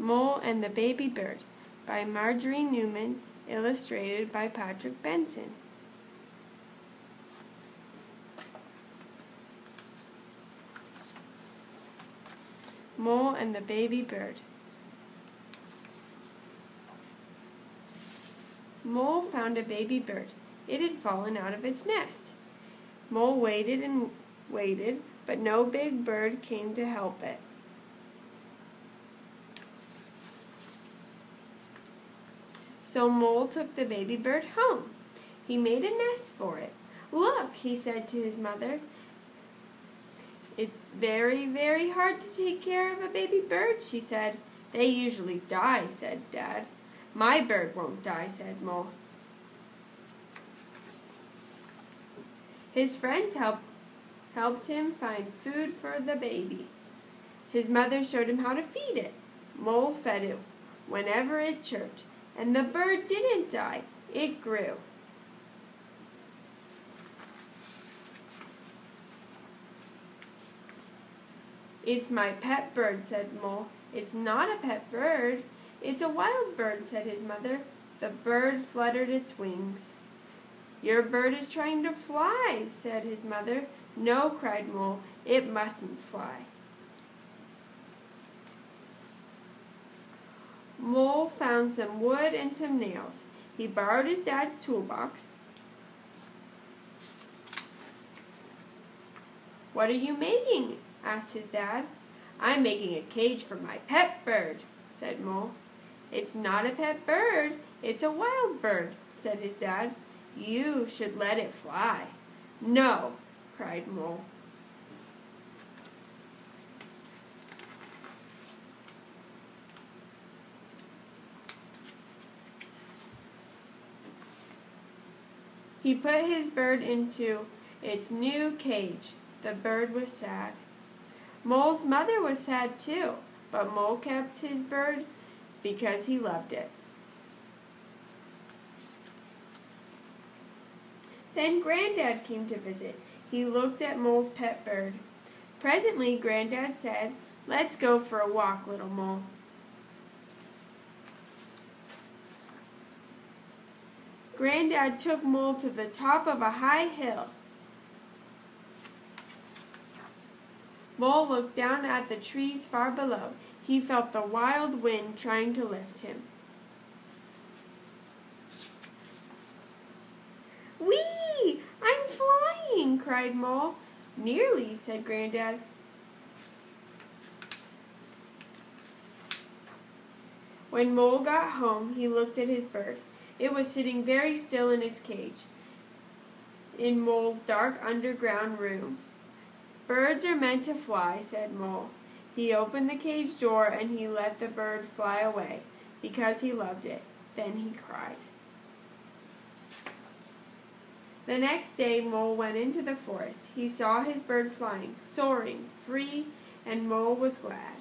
Mole and the Baby Bird by Marjorie Newman, illustrated by Patrick Benson. Mole and the Baby Bird. Mole found a baby bird. It had fallen out of its nest. Mole waited and waited, but no big bird came to help it. So Mole took the baby bird home. He made a nest for it. "Look," he said to his mother. "It's very, very hard to take care of a baby bird," she said. "They usually die," said Dad. "My bird won't die," said Mole. His friends helped him find food for the baby. His mother showed him how to feed it. Mole fed it whenever it chirped, and the bird didn't die. It grew. "It's my pet bird," said Mole. "It's not a pet bird. It's a wild bird," said his mother. The bird fluttered its wings. "Your bird is trying to fly," said his mother. "No," cried Mole, "it mustn't fly." Mole found some wood and some nails. He borrowed his dad's toolbox. "What are you making?" asked his dad. "I'm making a cage for my pet bird," said Mole. "It's not a pet bird, it's a wild bird," said his dad. "You should let it fly." "No," cried Mole. He put his bird into its new cage. The bird was sad. Mole's mother was sad too, but Mole kept his bird because he loved it. Then Granddad came to visit. He looked at Mole's pet bird. Presently, Granddad said, "Let's go for a walk, little Mole." Granddad took Mole to the top of a high hill. Mole looked down at the trees far below. He felt the wild wind trying to lift him. "Whee! I'm flying!" cried Mole. "Nearly," said Granddad. When Mole got home, he looked at his bird. It was sitting very still in its cage, in Mole's dark underground room. "Birds are meant to fly," said Mole. He opened the cage door and he let the bird fly away because he loved it. Then he cried. The next day, Mole went into the forest. He saw his bird flying, soaring, free, and Mole was glad.